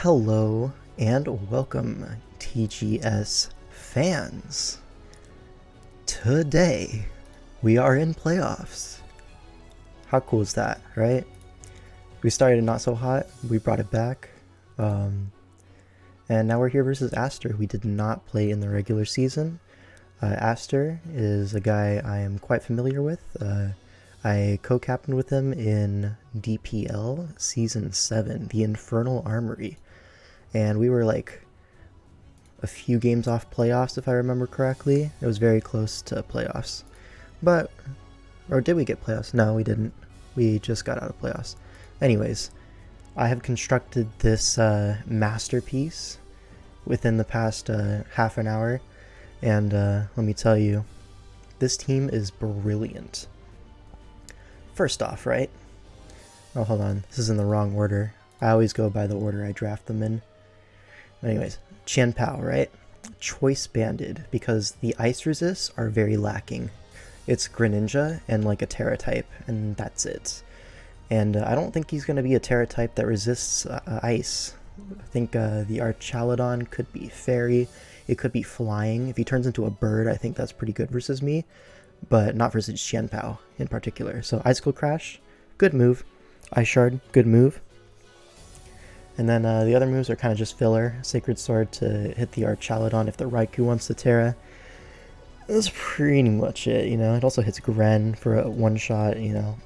Hello and welcome, TGS fans. Today, we are in playoffs. How cool is that, right? We started not so hot, we brought it back, and now we're here versus Aster. We did not play in the regular season. Aster is a guy I am quite familiar with. I co-captained with him in DPL Season 7, the Infernal Armory. And we were like a few games off playoffs, if I remember correctly. It was very close to playoffs. Or did we get playoffs? No, we didn't. We just got out of playoffs. Anyways, I have constructed this masterpiece within the past half an hour. And let me tell you, this team is brilliant. First off, right? Oh, hold on. This is in the wrong order. I always go by the order I draft them in. Anyways, Qian Pao, right? Choice banded, because the ice resists are very lacking. It's Greninja and like a Terra type, and that's it. And I don't think he's going to be a Terra type that resists ice. I think the Archaludon could be fairy. It could be flying. If he turns into a bird, I think that's pretty good versus me, but not versus Qian Pao in particular. So Icicle Crash, good move. Ice Shard, good move. And then the other moves are kind of just filler. Sacred Sword to hit the Archaludon if the Raikou wants to Terra. That's pretty much it, you know. It also hits Gren for a one-shot, you know,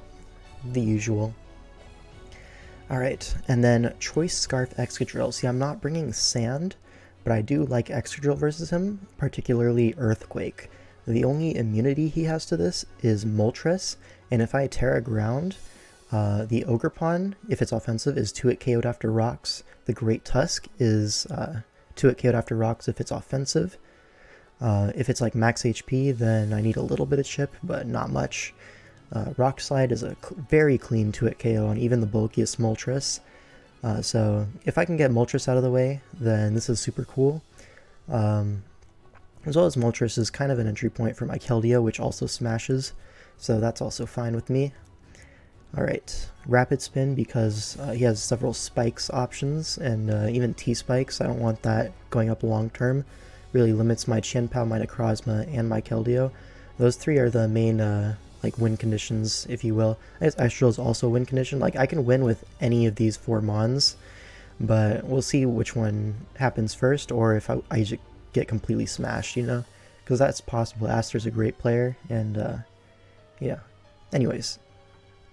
the usual. Alright, and then Choice Scarf Excadrill. See, I'm not bringing Sand, but I do like Excadrill versus him, particularly Earthquake. The only immunity he has to this is Moltres, and if I Terra Ground, the Ogerpon, if it's offensive, is 2-hit KO'd after rocks. The Great Tusk is 2-hit KO'd after rocks if it's offensive. If it's like max HP, then I need a little bit of chip, but not much. Rock Slide is a very clean 2-hit KO on even the bulkiest Moltres. So if I can get Moltres out of the way, then this is super cool. As well as Moltres is kind of an entry point for my Keldeo, which also smashes, so that's also fine with me. Alright, Rapid Spin, because he has several spikes options, and even T-spikes. I don't want that going up long term. Really limits my Qian Pao, my Necrozma, and my Keldeo. Those three are the main like win conditions, if you will. I guess Astral is also a win condition. Like, I can win with any of these four Mons, but we'll see which one happens first, or if I just get completely smashed, you know? Because that's possible. Aster's a great player, and yeah. Anyways.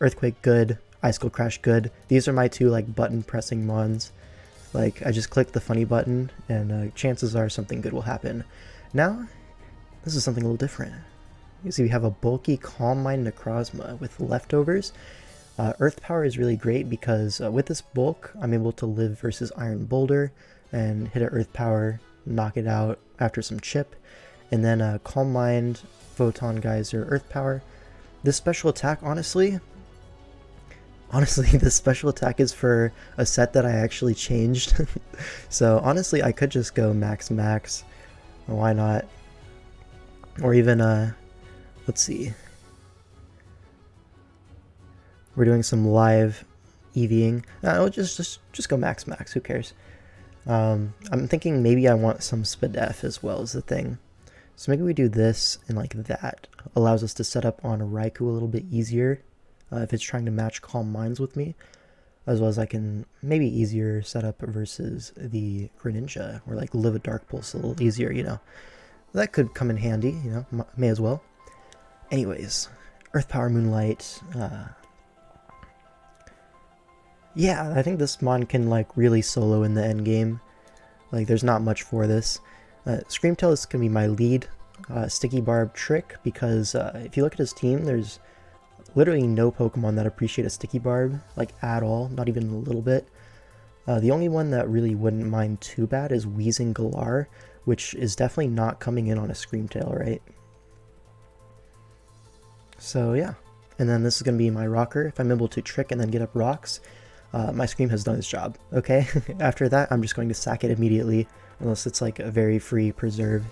Earthquake, good. Icicle Crash, good. These are my two, like, button-pressing Mons. Like, I just click the funny button, and chances are something good will happen. Now, this is something a little different. You see, we have a bulky Calm Mind Necrozma with leftovers. Earth Power is really great because with this bulk, I'm able to live versus Iron Boulder and hit an Earth Power, knock it out after some chip. And then Calm Mind, Photon Geyser, Earth Power. This special attack, honestly, this special attack is for a set that I actually changed. So honestly, I could just go max. Why not? Or even, let's see. We're doing some live EVing. No, just go max. Who cares? I'm thinking maybe I want some Spadef as well as the thing. So maybe we do this and like that. Allows us to set up on a Raikou a little bit easier. If it's trying to match Calm Minds with me, as well as I can maybe easier set up versus the Greninja, or like live a Dark Pulse a little easier, you know. That could come in handy, you know, may as well. Anyways, Earth Power Moonlight. Yeah, I think this Mon can like really solo in the end game. Like, there's not much for this. Screamtail is going to be my lead Sticky Barb trick, because if you look at his team, there's literally no Pokemon that appreciate a Sticky Barb, like at all, not even a little bit. The only one that really wouldn't mind too bad is Wheezing Galar, which is definitely not coming in on a Screamtail, right? So yeah, and then this is going to be my rocker. If I'm able to trick and then get up rocks, my Scream has done its job, okay? After that, I'm just going to sack it immediately, unless it's like a very free preserve.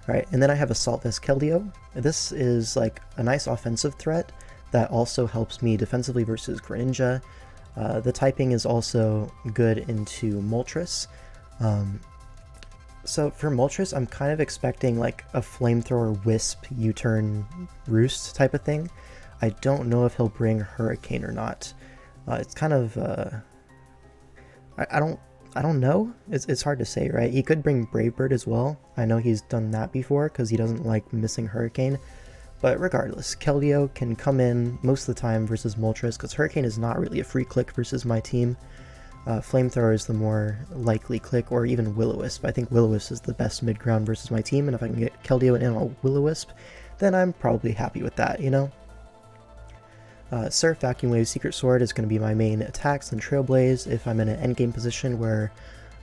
Alright, and then I have Assault Vest Keldeo. This is like a nice offensive threat that also helps me defensively versus Greninja. The typing is also good into Moltres. So for Moltres, I'm kind of expecting like a Flamethrower Wisp U-turn Roost type of thing. I don't know if he'll bring Hurricane or not. It's kind of I don't know. It's hard to say, right? He could bring Brave Bird as well. I know he's done that before because he doesn't like missing Hurricane. But regardless, Keldeo can come in most of the time versus Moltres because Hurricane is not really a free click versus my team. Flamethrower is the more likely click, or even Will-O-Wisp. I think Will-O-Wisp is the best mid-ground versus my team, and if I can get Keldeo in on Will-O-Wisp, then I'm probably happy with that, you know? Surf, Vacuum Wave, Secret Sword is going to be my main attacks, and Trailblaze if I'm in an endgame position where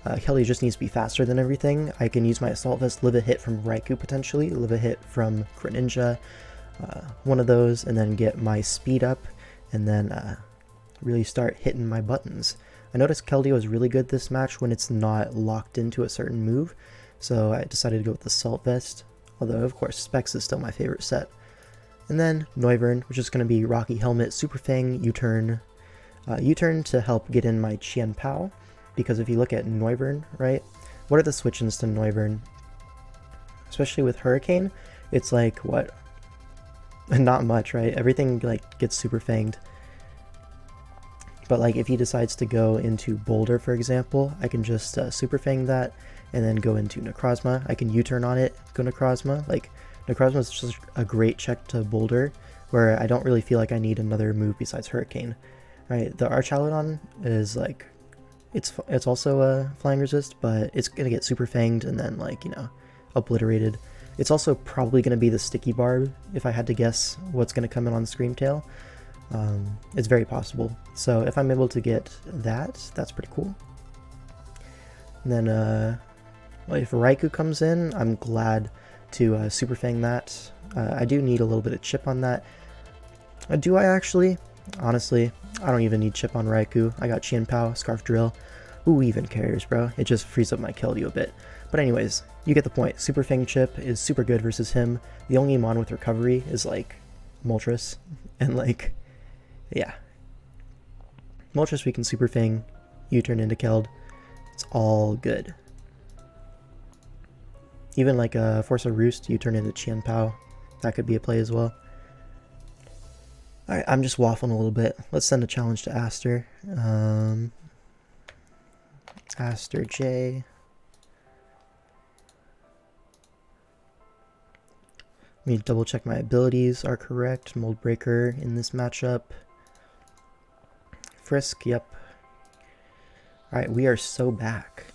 Keldeo just needs to be faster than everything. I can use my Assault Vest, live a hit from Raikou potentially, live a hit from Greninja, one of those, and then get my speed up, and then really start hitting my buttons. I noticed Keldeo is really good this match when it's not locked into a certain move, so I decided to go with the Assault Vest, although of course Specs is still my favorite set. And then Noivern, which is going to be Rocky Helmet, Super Fang, U-turn. U-turn to help get in my Qian Pao, because if you look at Noivern, right, what are the switch-ins to Noivern? Especially with Hurricane, it's like, what? Not much, right? Everything like gets Super Fanged. But like if he decides to go into Boulder, for example, I can just Super Fang that and then go into Necrozma. I can U-turn on it, go Necrozma. Like Necrozma is just a great check to Boulder where I don't really feel like I need another move besides Hurricane. Right, the Archaludon is like, it's also a flying resist, but it's gonna get Super Fanged and then like, you know, obliterated. It's also probably gonna be the Sticky Barb if I had to guess what's gonna come in on Scream Tail. It's very possible. So if I'm able to get that, that's pretty cool. And then well, if Raikou comes in, I'm glad to Super Fang that. I do need a little bit of chip on that. Do I actually? Honestly, I don't even need chip on Raikou. I got Qian Pao, Scarf Drill. Who even cares, bro? It just frees up my Keldeo a bit. But anyways, you get the point. Super Fang chip is super good versus him. The only Mon with recovery is like Moltres. And like, yeah. Moltres we can Super Fang, U-turn into Keld. It's all good. Even like a Force of Roost, U-turn into Qian Pao. That could be a play as well. Alright, I'm just waffling a little bit. Let's send a challenge to Aster. Aster J. Let me double check my abilities are correct. Mold Breaker in this matchup. Frisk, yep. Alright, we are so back.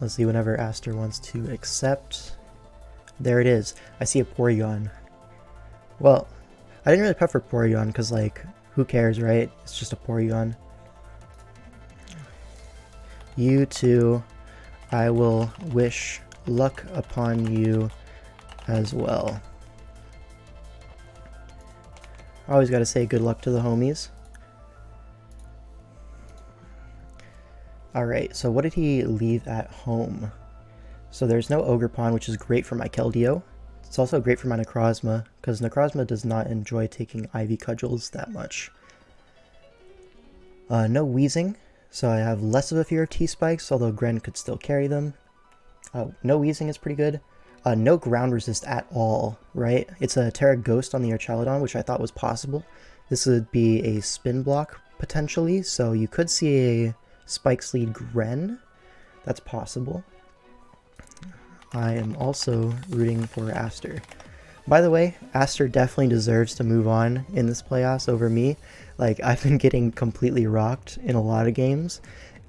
Let's see whenever Aster wants to accept. There it is. I see a Porygon. Well, I didn't really prep for Porygon because, like, who cares, right? It's just a Porygon. You too. I will wish luck upon you as well. I always gotta say good luck to the homies. Alright, so what did he leave at home? So there's no Ogerpon, which is great for my Keldeo. It's also great for my Necrozma, because Necrozma does not enjoy taking Ivy Cudgels that much. No Wheezing, so I have less of a fear of T-Spikes, although Gren could still carry them. No Wheezing is pretty good. No Ground Resist at all, right? It's a Terra Ghost on the Archaludon, which I thought was possible. This would be a spin block, potentially, so you could see a Spikes lead Gren. That's possible. I am also rooting for Aster. By the way, Aster definitely deserves to move on in this playoffs over me. Like, I've been getting completely rocked in a lot of games,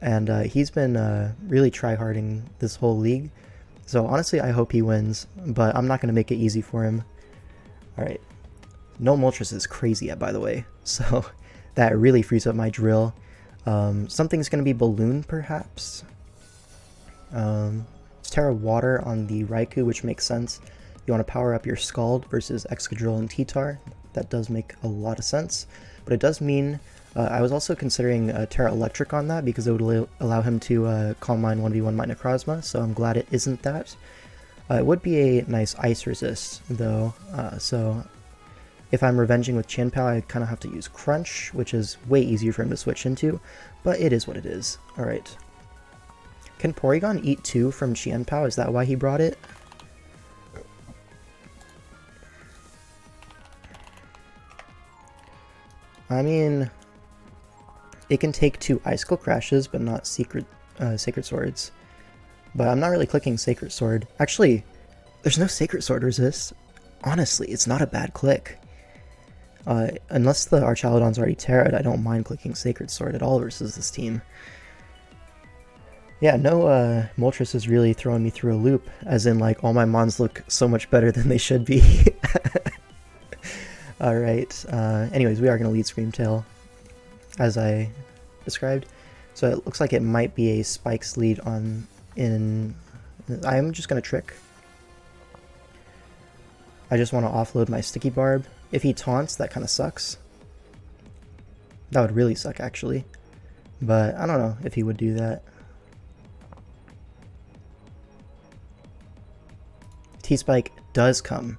and he's been really tryharding this whole league. So honestly, I hope he wins, but I'm not going to make it easy for him. Alright. No Moltres is crazy yet, by the way, so that really frees up my drill. Something's going to be Balloon, perhaps. It's Terra Water on the Raikou, which makes sense. You want to power up your Scald versus Excadrill and T-Tar. That does make a lot of sense. But it does mean, I was also considering Terra Electric on that because it would allow him to Calm Mind 1v1 my Necrozma, so I'm glad it isn't that. It would be a nice ice resist though, so if I'm revenging with Chin Pao, I kind of have to use Crunch, which is way easier for him to switch into, but it is what it is. Alright. Can Porygon eat 2 from Chien Pao? Is that why he brought it? I mean, it can take 2 Icicle Crashes, but not Sacred Swords. But I'm not really clicking Sacred Sword. Actually, there's no Sacred Sword resist. Honestly, it's not a bad click. Unless the Archaludon's already Terra'd, I don't mind clicking Sacred Sword at all versus this team. Yeah, no Moltres is really throwing me through a loop, as in like all my mons look so much better than they should be. Alright, anyways, we are going to lead Screamtail, as I described. So it looks like it might be a Spike's lead on I'm just going to Trick. I just want to offload my Sticky Barb. If he taunts, that kind of sucks. That would really suck, actually. But I don't know if he would do that. T-Spike does come.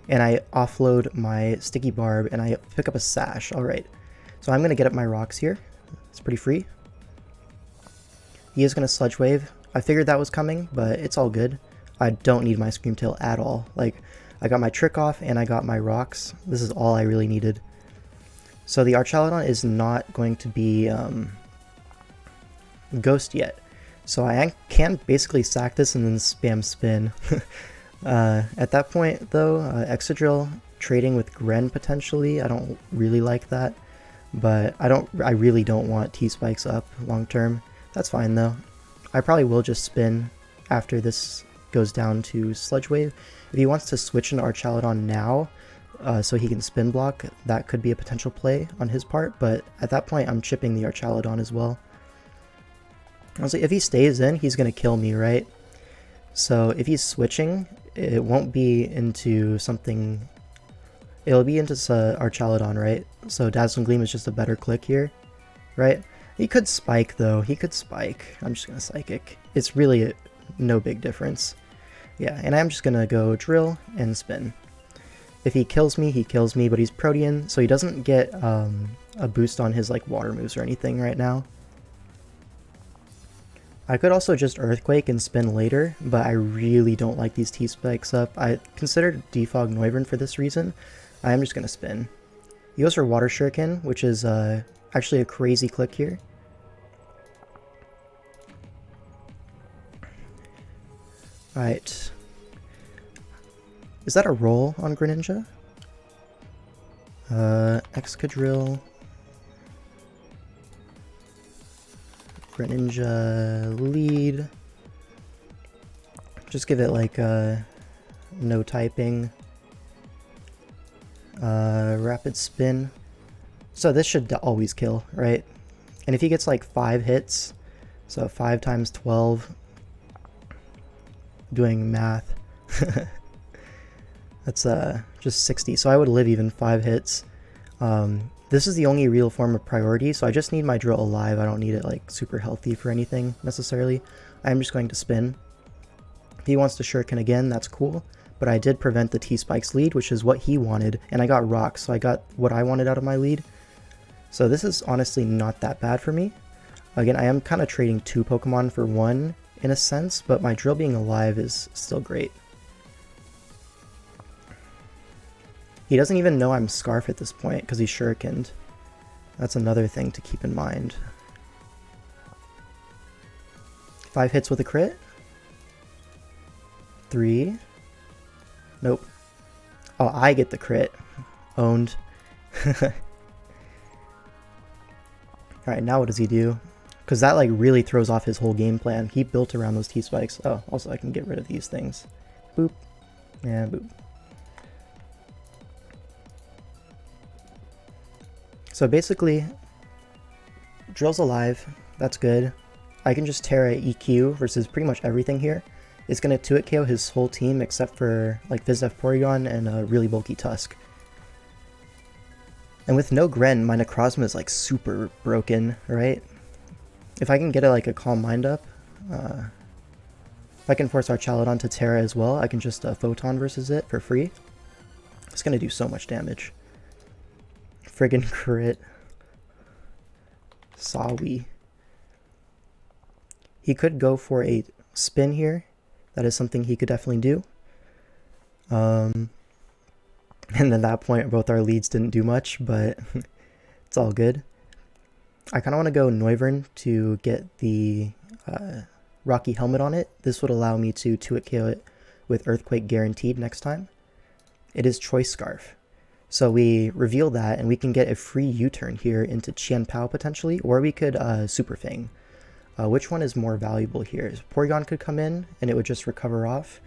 And I offload my Sticky Barb and I pick up a Sash. Alright. So I'm going to get up my rocks here. It's pretty free. He is going to Sludge Wave. I figured that was coming, but it's all good. I don't need my Screamtail at all. Like, I got my Trick off and I got my rocks. This is all I really needed. So the Archaludon is not going to be Ghost yet. So I can basically sack this and then spam Spin. At that point, though, Excadrill trading with Gren potentially, I don't really like that. But I really don't want T-Spikes up long term. That's fine though. I probably will just spin after this goes down to Sludge Wave. If he wants to switch into Archaludon now, so he can spin block, that could be a potential play on his part, but at that point I'm chipping the Archaludon as well. Honestly, if he stays in, he's going to kill me, right? So if he's switching, it won't be into something... It'll be into Archaludon, right? So Dazzling Gleam is just a better click here, right? He could Spike, though. He could Spike. I'm just going to Psychic. It's really no big difference. Yeah, and I'm just going to go Drill and Spin. If he kills me, but he's Protean, so he doesn't get a boost on his like water moves or anything right now. I could also just Earthquake and Spin later, but I really don't like these T-Spikes up. I considered Defog Noivern for this reason. I'm just going to Spin. He goes for Water Shuriken, which is actually a crazy click here. Alright. Is that a roll on Greninja? Excadrill. Greninja lead. Just give it like no typing. Rapid Spin. So this should always kill, right? And if he gets like 5 hits, so 5 times 12, doing math, that's just 60. So I would live even 5 hits. This is the only real form of priority, so I just need my drill alive. I don't need it like super healthy for anything necessarily. I'm just going to spin. If he wants to shuriken again, that's cool. But I did prevent the T-Spike's lead, which is what he wanted, and I got rocks, so I got what I wanted out of my lead. So this is honestly not that bad for me. Again, I am kind of trading 2 Pokemon for 1 in a sense, but my drill being alive is still great. He doesn't even know I'm Scarf at this point because he's shurikened. That's another thing to keep in mind. 5 hits with a crit. 3. Nope. Oh, I get the crit. Owned. Alright, now what does he do? Because that like really throws off his whole game plan. He built around those T-Spikes. Oh, also I can get rid of these things. Boop. And boop. So basically, Drill's alive. That's good. I can just Terra EQ versus pretty much everything here. It's going to 2-hit KO his whole team except for like Vizef Porygon and a really bulky Tusk. And with no Gren, my necrozma is like super broken, right? If I can get like a Calm Mind up, If I can force our Chaladon to Terra as well, I can just Photon versus it for free. It's gonna do so much damage. Friggin' crit. Sawi. He could go for a spin here. That is something he could definitely do. And at that point, both our leads didn't do much, but it's all good. I kind of want to go Noivern to get the Rocky Helmet on it. This would allow me to 2-hit KO it with Earthquake guaranteed next time. It is Choice Scarf. So we reveal that, and we can get a free U-turn here into Qian Pao potentially, or we could Super Fang. Which one is more valuable here? Porygon could come in, and it would just recover off.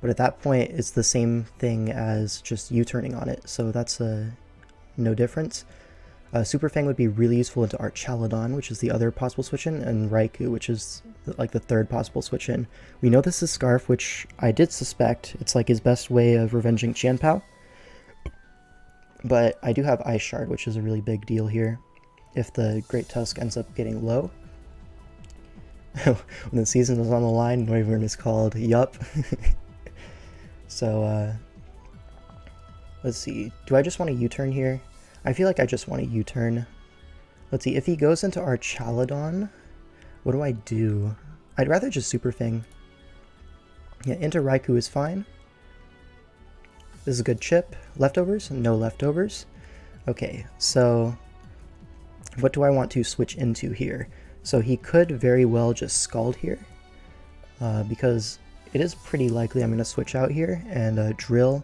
But at that point, it's the same thing as just U-turning on it, so that's no difference. Super Fang would be really useful into our Chaladon, which is the other possible switch-in, and Raikou, which is like the third possible switch-in. We know this is Scarf, which I did suspect. It's like his best way of revenging Qian Pao. But I do have Ice Shard, which is a really big deal here. If the Great Tusk ends up getting low. When the season is on the line, Noivern is called Yup. So, let's see. Do I just want to U-turn here? I feel like I just want to U-turn. Let's see. If he goes into our Chaladon, what do I do? I'd rather just Super Fang. Yeah, into Raikou is fine. This is a good chip. Leftovers? No leftovers. Okay, so what do I want to switch into here? So he could very well just Scald here, because it is pretty likely I'm going to switch out here, and Drill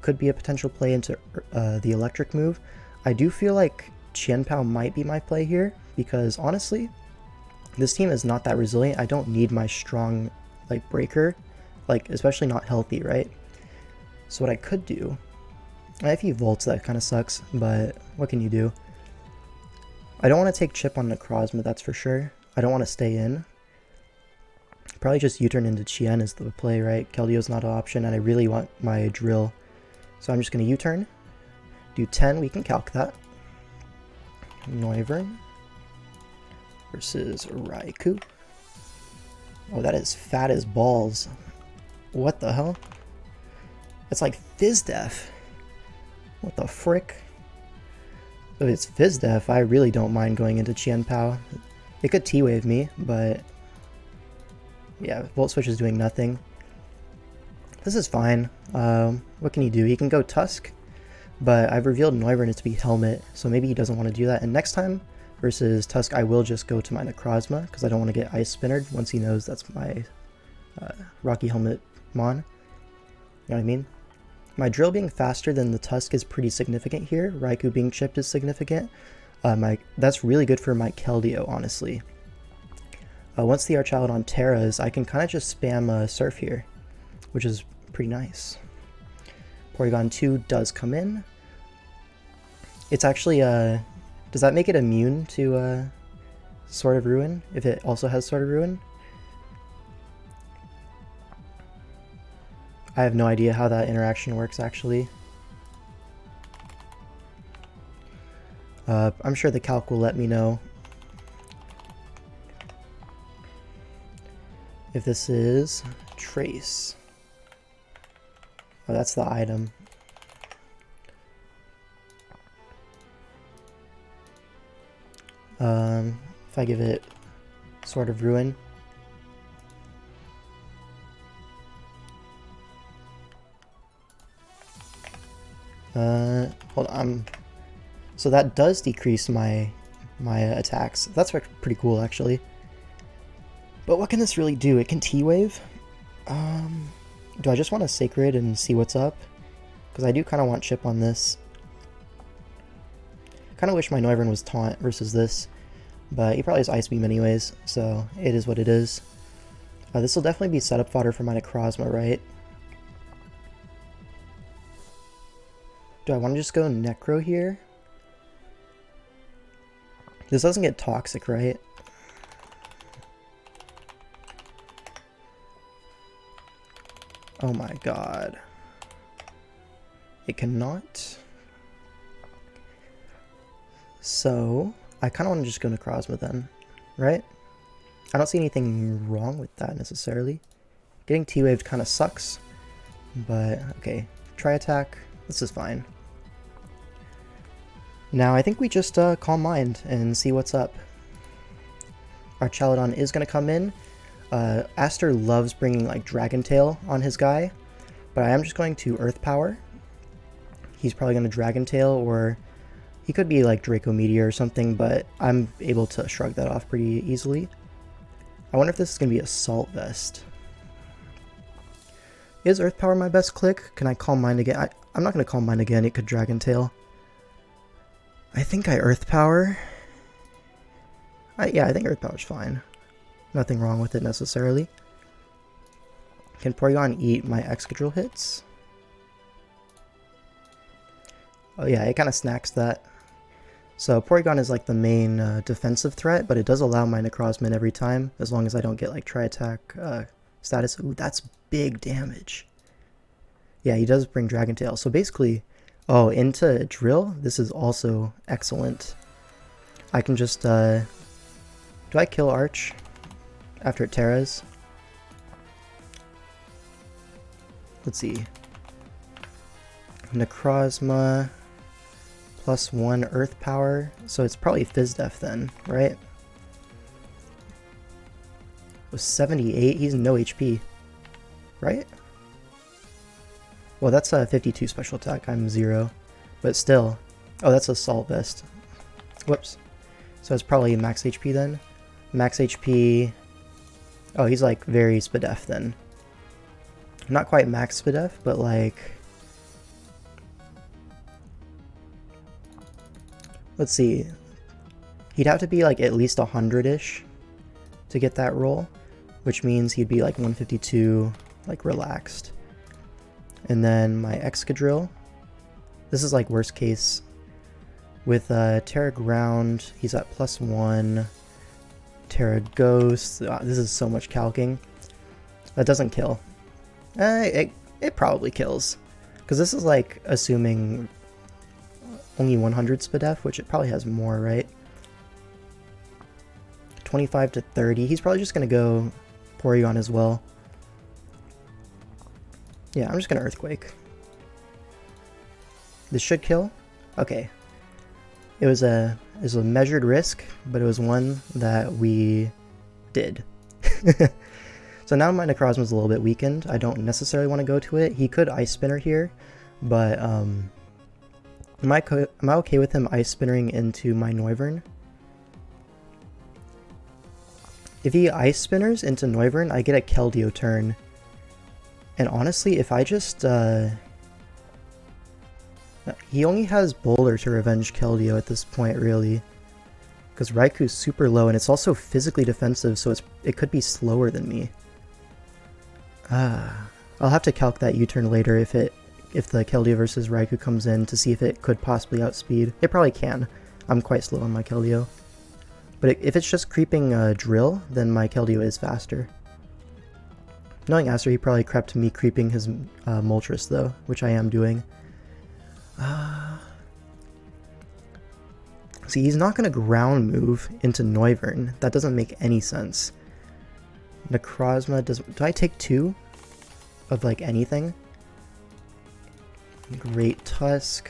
could be a potential play into the electric move. I do feel like Qian Pao might be my play here, because honestly, this team is not that resilient. I don't need my strong like breaker, like especially not healthy, right? So what I could do, if he volts, that kind of sucks, but what can you do? I don't want to take chip on necrozma, that's for sure. I don't want to stay in. Probably just U-turn into Qian is the play, right? Keldio's not an option, and I really want my drill. So I'm just going to U-turn. Do 10, we can calc that. Noivern versus Raikou. Oh, that is fat as balls. What the hell? It's like Fizdef. What the frick? If it's Fizdef, I really don't mind going into Qian Pao. It could T-Wave me, but yeah, Volt Switch is doing nothing. This is fine. What can he do? He can go Tusk, but I've revealed Noivern to be Helmet, so maybe he doesn't want to do that. And next time versus Tusk, I will just go to my Necrozma, because I don't want to get Ice Spinnered once he knows that's my Rocky Helmet Mon. You know what I mean? My Drill being faster than the Tusk is pretty significant here. Raikou being chipped is significant. That's really good for my Keldeo, honestly. Once the Archaladon Terras, I can kind of just spam Surf here, which is pretty nice. Porygon 2 does come in. It's actually, does that make it immune to Sword of Ruin, if it also has Sword of Ruin? I have no idea how that interaction works, actually. I'm sure the calc will let me know. If this is Trace. Oh, that's the item. If I give it Sword of Ruin. Hold on. So that does decrease my attacks. That's pretty cool, actually. But what can this really do? It can T-Wave. Do I just want to Sacred and see what's up? Because I do kind of want chip on this. Kind of wish my Noivern was Taunt versus this. But he probably has Ice Beam anyways, so it is what it is. This will definitely be setup fodder for my Necrozma, right? Do I want to just go Necro here? This doesn't get toxic, right? Oh my god. It cannot. So, I kind of want to just go Necrozma then, right? I don't see anything wrong with that necessarily. Getting T-waved kind of sucks, but okay. Try attack. This is fine. Now I think we just Calm Mind and see what's up. Our Chaladon is going to come in. Aster loves bringing like Dragon Tail on his guy, but I am just going to Earth Power. He's probably going to Dragon Tail, or he could be like Draco Meteor or something, but I'm able to shrug that off pretty easily. I wonder if this is going to be Assault Vest. Is Earth Power my best click? Can I Calm Mind again? I'm not going to Calm Mind again. It could Dragon Tail. I think I Earth Power. Yeah, I think Earth Power's fine. Nothing wrong with it necessarily. Can Porygon eat my Excadrill hits? Oh yeah, it kind of snacks that. So Porygon is like the main defensive threat, but it does allow my necrozma every time, as long as I don't get like Tri-Attack status. Ooh, that's big damage. Yeah, he does bring Dragon Tail. So basically, oh, into Drill, this is also excellent. I can just, do I kill Arch after it Terras? Let's see. Necrozma +1 Earth Power, so it's probably Fizz Def then, right? With 78, he's no HP, right? Well, that's a 52 special attack, I'm 0, but still. Oh, that's Assault Vest. Whoops. So it's probably max HP then. Max HP. Oh, he's like very Spadef then. Not quite max Spadef, but like. Let's see. He'd have to be like at least 100-ish to get that roll, which means he'd be like 152, like relaxed. And then my Excadrill. This is like worst case. With Terra Ground, he's at +1. Terra Ghost. This is so much calking. That doesn't kill. It probably kills. Because this is like assuming only 100 Spadef, which it probably has more, right? 25 to 30. He's probably just going to go Porygon as well. Yeah, I'm just going to Earthquake. This should kill. Okay. It was a measured risk, but it was one that we did. So now my Necrozma's a little bit weakened. I don't necessarily want to go to it. He could Ice Spinner here, but am I okay with him Ice Spinnering into my Noivern? If he Ice Spinners into Noivern, I get a Keldeo turn. And honestly, if I just... he only has Boulder to revenge Keldeo at this point, really. Because Raikou's super low, and it's also physically defensive, so it could be slower than me. I'll have to calc that U-turn later if the Keldeo versus Raikou comes in to see if it could possibly outspeed. It probably can. I'm quite slow on my Keldeo. But if it's just creeping Drill, then my Keldeo is faster. Knowing Aster, he probably crept me creeping his Moltres though, which I am doing. See, he's not going to ground move into Noivern. That doesn't make any sense. Necrozma does... Do I take 2 of like anything? Great Tusk.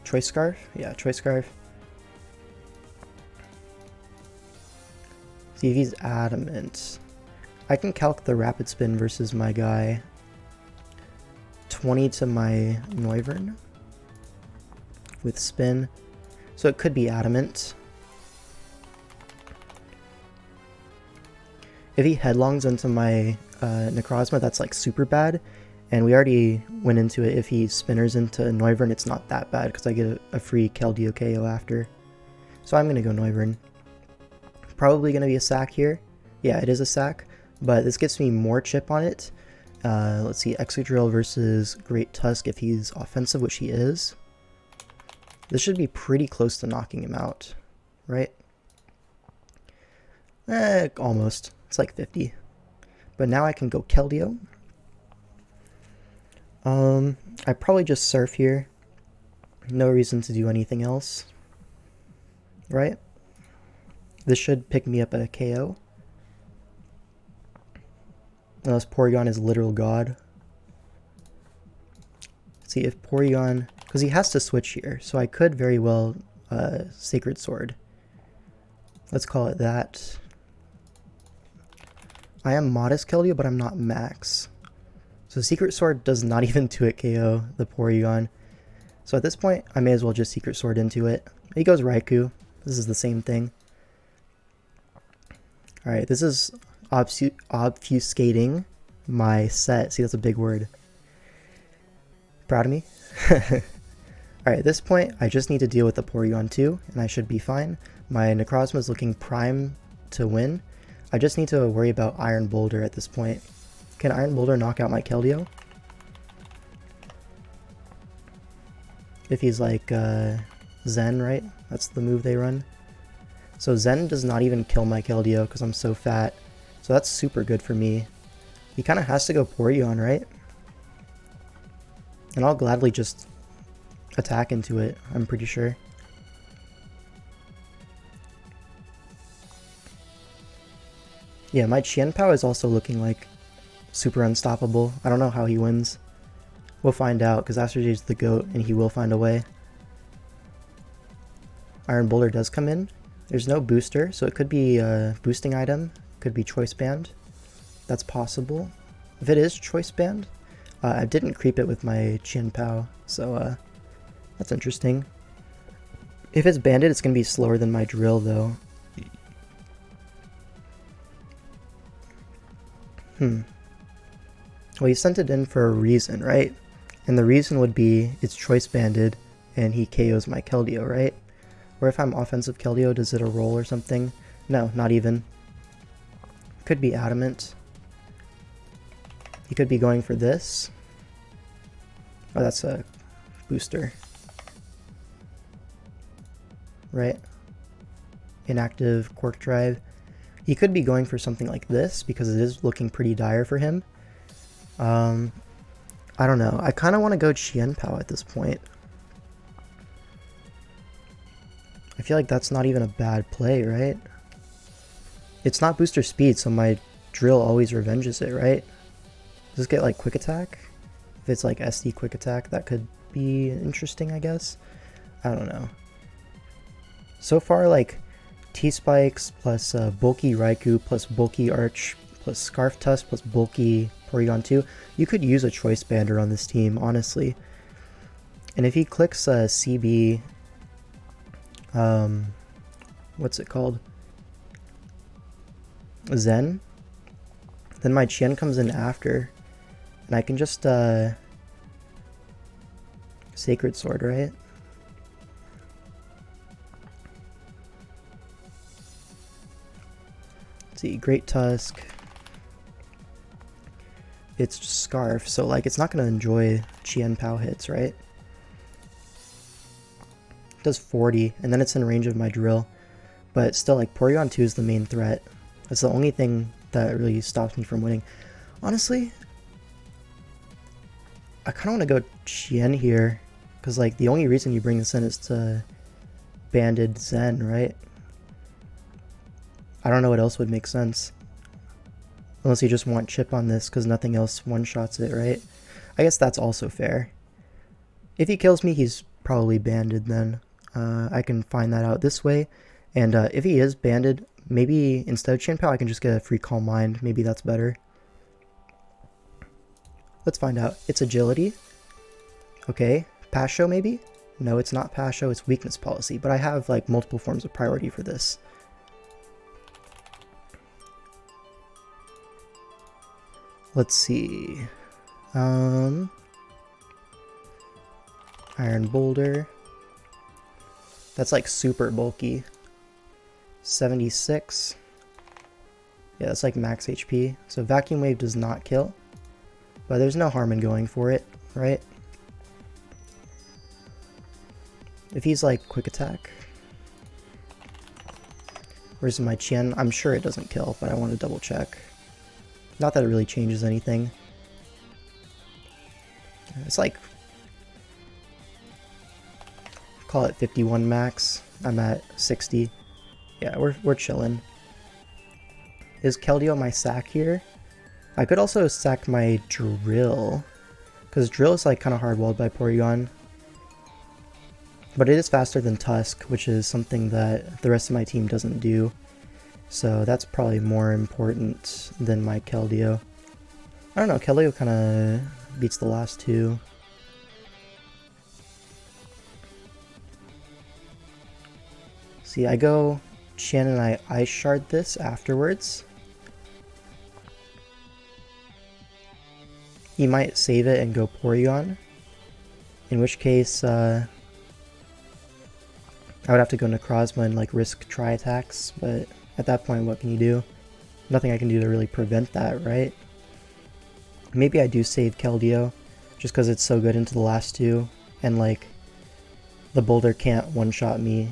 Choice Scarf? Yeah, Choice Scarf. See if he's adamant. I can calc the Rapid Spin versus my guy. 20 to my Noivern with Spin. So it could be adamant. If he headlongs into my Necrozma, that's like super bad. And we already went into it. If he spinners into Noivern, it's not that bad because I get a free Keldeo KO after. So I'm going to go Noivern. Probably going to be a sack here. Yeah, it is a sack. But this gets me more chip on it. Let's see, Excadrill versus Great Tusk if he's offensive, which he is. This should be pretty close to knocking him out, right? Almost. It's like 50. But now I can go Keldeo. I probably just Surf here. No reason to do anything else. Right? This should pick me up a KO. Unless Porygon is literal god. Let's see if Porygon... Because he has to switch here, so I could very well Sacred Sword. Let's call it that. I am modest Keldeo, but I'm not max. So Secret Sword does not even 2-hit KO the Porygon. So at this point, I may as well just Secret Sword into it. He goes Raikou. This is the same thing. Alright, this is obfuscating my set. See, that's a big word. Proud of me? Alright, at this point, I just need to deal with the Porygon 2, and I should be fine. My Necrozma is looking prime to win. I just need to worry about Iron Boulder at this point. Can Iron Boulder knock out my Keldeo? If he's like Zen, right? That's the move they run. So Zen does not even kill my Keldeo because I'm so fat. So that's super good for me. He kind of has to go Porygon, right? And I'll gladly just attack into it, I'm pretty sure. Yeah, my Qianpao is also looking like super unstoppable. I don't know how he wins. We'll find out, because Aster is the GOAT, and he will find a way. Iron Boulder does come in. There's no booster, so it could be a boosting item. Could be Choice Band. That's possible. If it is Choice Band, I didn't creep it with my Qianpao, so that's interesting. If it's banded, it's going to be slower than my drill, though. Well, he sent it in for a reason, right? And the reason would be it's choice banded and he KOs my Keldeo, right? Or if I'm offensive Keldeo, does it a roll or something? No, not even. Could be adamant. He could be going for this. Oh, that's a booster. Right? Inactive Quark Drive. He could be going for something like this because it is looking pretty dire for him. I don't know. I kind of want to go Qianpao at this point. I feel like that's not even a bad play, right? It's not booster speed, so my drill always revenges it, right? Does this get like quick attack? If it's like SD quick attack, that could be interesting, I guess. I don't know. So far, like T-Spikes plus bulky Raikou plus bulky Arch plus Scarf Tusk plus bulky Porygon 2, you could use a Choice Bander on this team, honestly. And if he clicks CB, what's it called? Zen, then my Qian comes in after, and I can just Sacred Sword, right? Let's see, Great Tusk. It's just Scarf, so like it's not going to enjoy Qianpao hits, right? It does 40, and then it's in range of my drill. But still, like, Porygon 2 is the main threat. That's the only thing that really stops me from winning. Honestly, I kind of want to go Qian here, because like the only reason you bring this in is to banded Zen, right? I don't know what else would make sense. Unless you just want chip on this because nothing else one-shots it, right? I guess that's also fair. If he kills me, he's probably banded then. I can find that out this way. And if he is banded, maybe instead of Qianpao, I can just get a free Calm Mind. Maybe that's better. Let's find out. It's Agility. Okay. Pasho maybe? No, it's not Pasho. It's Weakness Policy. But I have like multiple forms of priority for this. Let's see. Iron Boulder. That's like super bulky. 76. Yeah, that's like max HP. So Vacuum Wave does not kill. But there's no harm in going for it, right? If he's like Quick Attack. Where's my Qian? I'm sure it doesn't kill, but I want to double check. Not that it really changes anything. It's like, call it 51 max. I'm at 60. Yeah, we're chilling. Is Keldeo my sack here? I could also sack my drill, because drill is like kind of hard-walled by Porygon. But it is faster than Tusk, which is something that the rest of my team doesn't do. So that's probably more important than my Keldeo. I don't know, Keldeo kind of beats the last two. See, I go Chan and I Ice Shard this afterwards. He might save it and go Porygon, in which case I would have to go necrozma and like risk tri-attacks, but at that point what can you do? Nothing I can do to really prevent that, right? Maybe I do save Keldeo, just because it's so good into the last two, and like the boulder can't one-shot me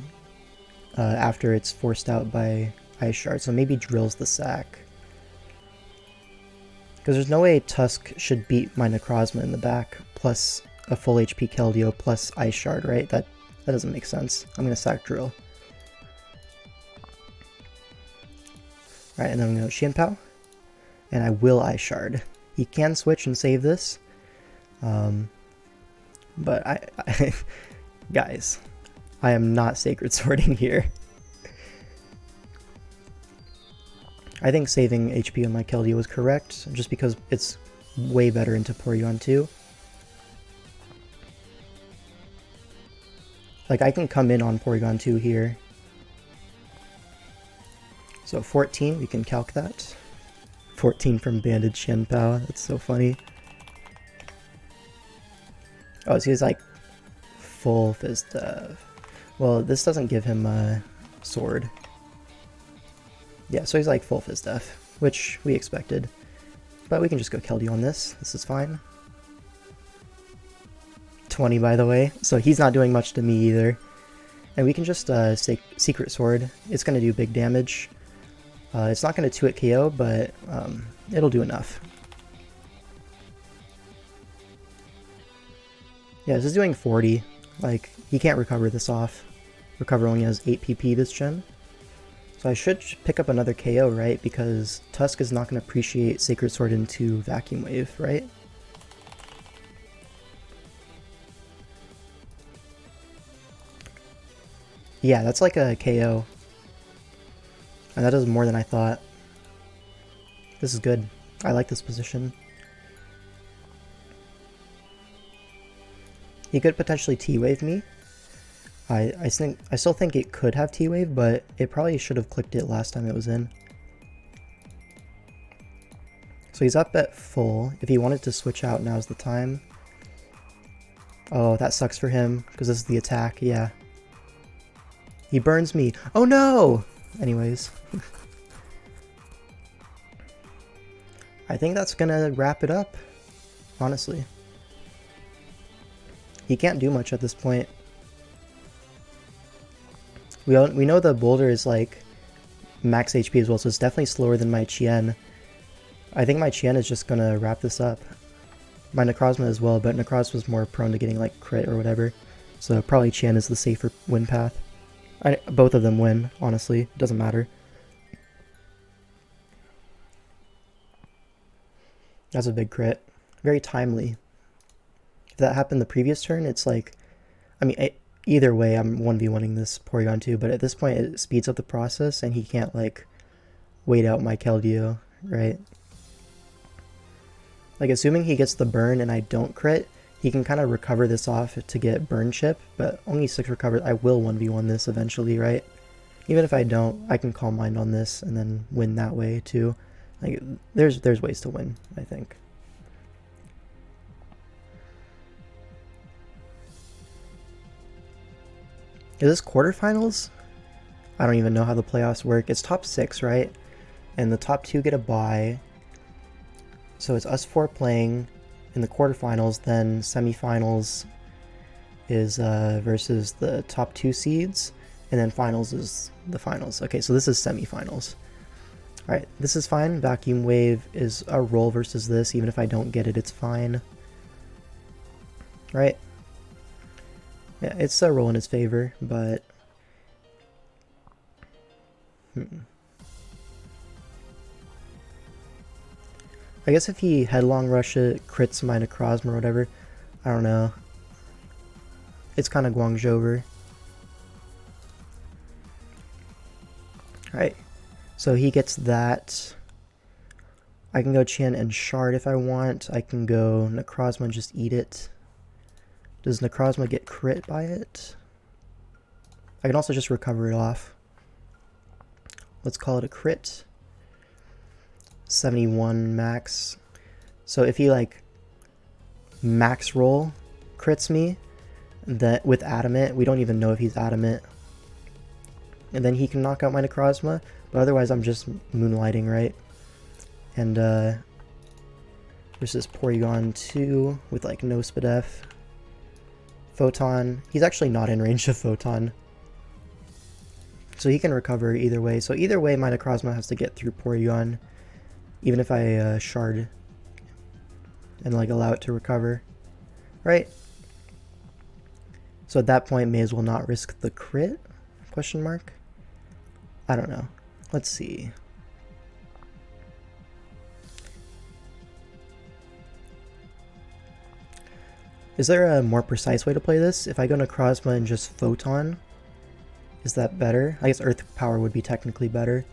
after it's forced out by Ice Shard, so maybe Drill's the sack. Because there's no way Tusk should beat my necrozma in the back, plus a full HP Keldeo plus Ice Shard, right? That doesn't make sense. I'm going to sack Drill. Alright, and then I'm going to go Xianpao. And I will Ice Shard. He can switch and save this. But I guys, I am not Sacred Swording here. I think saving HP on my Keldeo was correct, just because it's way better into Porygon 2. Like, I can come in on Porygon 2 here. So 14, we can calc that. 14 from Banded Xianpao, that's so funny. Oh, so he's like full Fizz Def. Well, this doesn't give him a sword. Yeah, so he's like full Fizz Def, which we expected. But we can just go Keldeo on this. This is fine. 20, by the way, so he's not doing much to me either. And we can just Secret Sword. It's going to do big damage. It's not going to 2-hit KO, but it'll do enough. Yeah, this is doing 40. Like, he can't recover this off. Recover only has 8 PP this gen. So I should pick up another KO, right? Because Tusk is not going to appreciate Sacred Sword into Vacuum Wave, right? Yeah, that's like a KO. And that does more than I thought. This is good. I like this position. He could potentially T-Wave me. I still think it could have T-Wave, but it probably should have clicked it last time it was in. So he's up at full. If he wanted to switch out, now's the time. Oh, that sucks for him, because this is the attack, yeah. He burns me. Oh no! Anyways. I think that's gonna wrap it up, honestly. He can't do much at this point. We know the boulder is like max HP as well, so it's definitely slower than my Chien. I think my Chien is just gonna wrap this up. My necrozma as well, but necrozma was more prone to getting like crit or whatever. So probably Chien is the safer win path. Both of them win, honestly. It doesn't matter. That's a big crit. Very timely. If that happened the previous turn, it's like... I mean, either way, I'm 1v1ing this Porygon 2, but at this point it speeds up the process and he can't, like, wait out my Keldeo, right? Like, assuming he gets the burn and I don't crit, he can kind of recover this off to get burn chip, but only 6 recovers. I will 1v1 this eventually, right? Even if I don't, I can Calm Mind on this and then win that way too. Like, there's ways to win, I think. Is this quarterfinals? I don't even know how the playoffs work. It's top 6, right? And the top 2 get a bye. So it's us 4 playing in the quarterfinals, then semifinals is versus the top 2 seeds, and then finals is the finals. Okay, so this is semifinals. Alright, this is fine. Vacuum Wave is a roll versus this. Even if I don't get it, it's fine. Right? Yeah, it's a roll in his favor, but... I guess if he headlong rush it, crits my necrozma or whatever, I don't know. It's kind of Guangzhou. Alright, so he gets that. I can go Qian and Shard if I want. I can go necrozma and just eat it. Does necrozma get crit by it? I can also just recover it off. Let's call it a crit. 71 max. So if he like max roll crits me, that with adamant, we don't even know if he's adamant. And then he can knock out my necrozma, but otherwise I'm just moonlighting, right? And versus Porygon 2 with like no Spadef. Photon, he's actually not in range of Photon. So he can recover either way. So either way my necrozma has to get through Porygon, even if I shard and like allow it to recover, right? So at that point may as well not risk the crit, question mark? I don't know. Let's see. Is there a more precise way to play this? If I go necrozma and just Photon, is that better? I guess Earth Power would be technically better.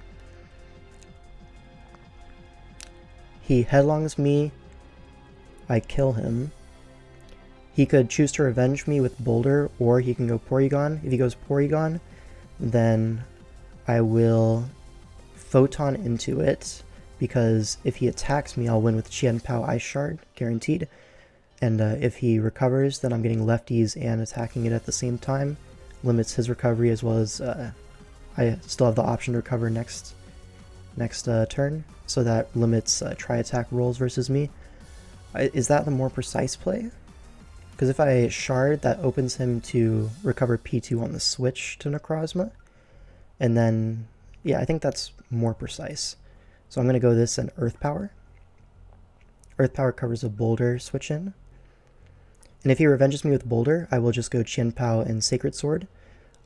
He headlongs me, I kill him. He could choose to revenge me with Boulder, or he can go Porygon. If he goes Porygon, then I will Photon into it, because if he attacks me, I'll win with Qianpao Ice Shard, guaranteed. And if he recovers, then I'm getting lefties and attacking it at the same time. Limits his recovery, as well as I still have the option to recover next turn, so that limits tri-attack rolls versus me. Is that the more precise play? Because if I shard, that opens him to recover P2 on the switch to necrozma. And then, yeah, I think that's more precise. So I'm going to go this and Earth Power. Earth Power covers a Boulder switch in. And if he revenges me with Boulder, I will just go Qianpao and Sacred Sword.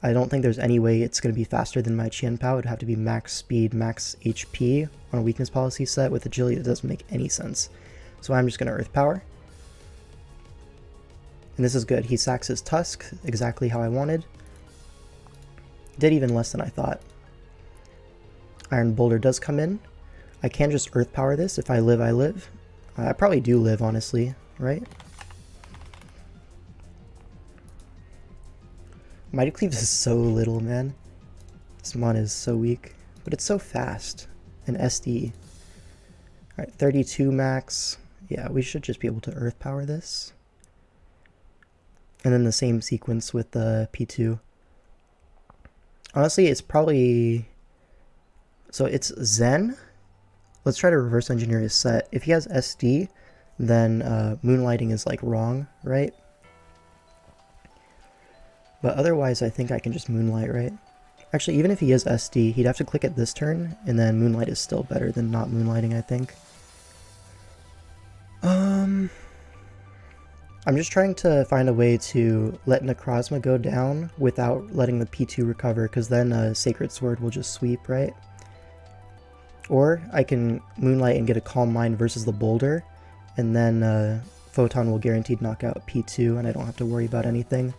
I don't think there's any way it's going to be faster than my Qianpao. It'd have to be max speed, max HP on a weakness policy set with agility. That doesn't make any sense. So I'm just going to Earth Power. And this is good. He sacks his Tusk, exactly how I wanted. Did even less than I thought. Iron Boulder does come in. I can just Earth Power this. If I live, I live. I probably do live, honestly, right? Mighty Cleaves is so little, man. This mon is so weak, but it's so fast. And SD. Alright, 32 max. Yeah, we should just be able to Earth Power this. And then the same sequence with the P2. Honestly, it's probably... So it's Zen. Let's try to reverse engineer his set. If he has SD, then Moonlighting is like wrong, right? But otherwise, I think I can just Moonlight, right? Actually, even if he is SD, he'd have to click it this turn, and then Moonlight is still better than not Moonlighting, I think. I'm just trying to find a way to let necrozma go down without letting the P2 recover, because then Sacred Sword will just sweep, right? Or I can Moonlight and get a Calm Mind versus the Boulder, and then Photon will guaranteed knock out P2, and I don't have to worry about anything.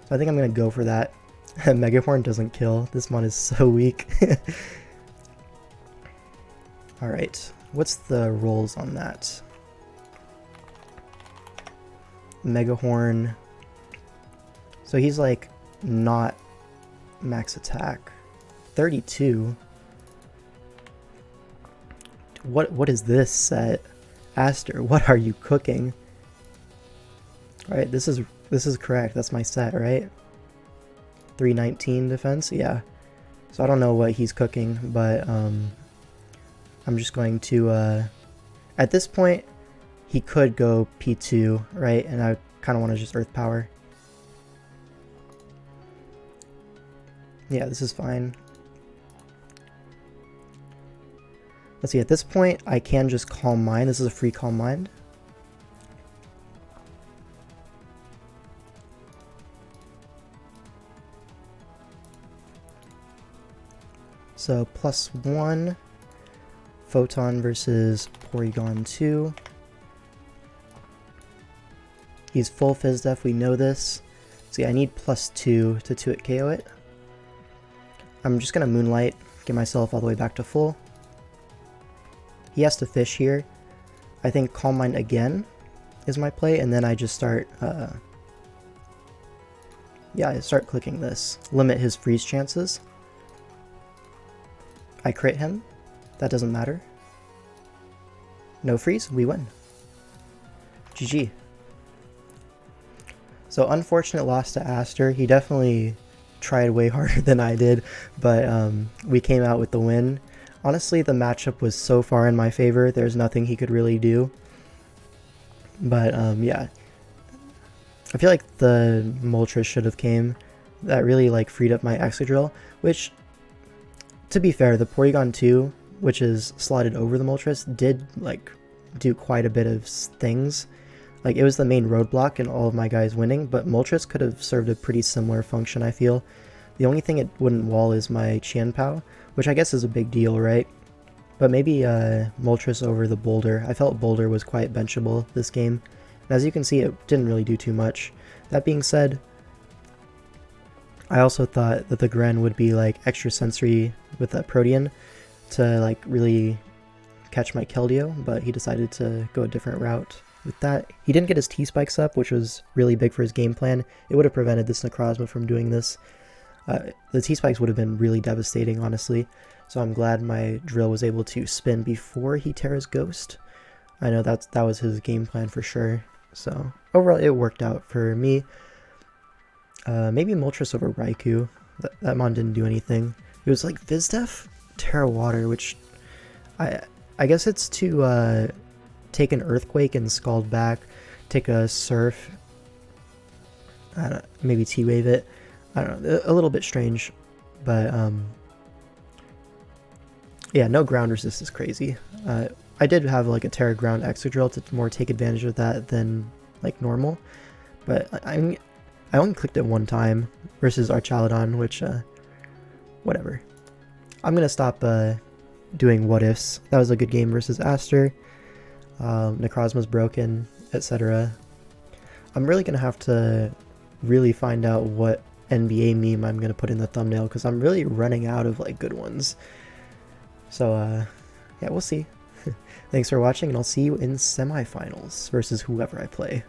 So I think I'm going to go for that. Megahorn doesn't kill. This mon is so weak. Alright, what's the rolls on that? Megahorn. So he's like not max attack. 32. What is this set? Aster, what are you cooking? Alright, this is correct. That's my set, right? 319 defense? Yeah. So I don't know what he's cooking, but I'm just going to at this point he could go P2, right? And I kind of want to just Earth Power. Yeah, this is fine. Let's see, at this point, I can just Calm Mind. This is a free Calm Mind. So +1 Photon versus Porygon 2. He's full Fizz Def, we know this. See, I need +2 to 2-hit KO it. I'm just gonna Moonlight, get myself all the way back to full. He has to fish here. I think Calm Mind again is my play, and then I just start, I start clicking this. Limit his freeze chances. I crit him. That doesn't matter. No freeze, we win. GG. So unfortunate loss to Aster. He definitely tried way harder than I did, but we came out with the win. Honestly, the matchup was so far in my favor, there's nothing he could really do. But yeah, I feel like the Moltres should have came. That really like freed up my Excadrill, which, to be fair, the Porygon 2, which is slotted over the Moltres, did like do quite a bit of things. Like, it was the main roadblock in all of my guys winning, but Moltres could have served a pretty similar function, I feel. The only thing it wouldn't wall is my Qianpao, which I guess is a big deal, right? But maybe Moltres over the Boulder. I felt Boulder was quite benchable this game. And as you can see, it didn't really do too much. That being said, I also thought that the Gren would be like extra sensory with that Protean to like really catch my Keldeo, but he decided to go a different route. With that, he didn't get his T-Spikes up, which was really big for his game plan. It would have prevented this Necrozma from doing this. The T-Spikes would have been really devastating, honestly. So I'm glad my drill was able to spin before he Terra's Ghost. I know that was his game plan for sure. So overall, it worked out for me. Maybe Moltres over Raikou. That mon didn't do anything. It was like Fizz Def, Terra Water, which I guess it's to take an Earthquake and Scald back, take a Surf, maybe T-Wave it. I don't know, a little bit strange, but yeah, no ground resist is crazy. I did have like a Terra Ground Excadrill to more take advantage of that than like normal, but I only clicked it one time versus Archaludon, which whatever. I'm gonna stop doing what ifs. That was a good game versus Aster. Necrozma's broken, etc. I'm really gonna have to really find out what NBA meme I'm gonna put in the thumbnail, because I'm really running out of like good ones. So yeah, we'll see. Thanks for watching, and I'll see you in semifinals versus whoever I play.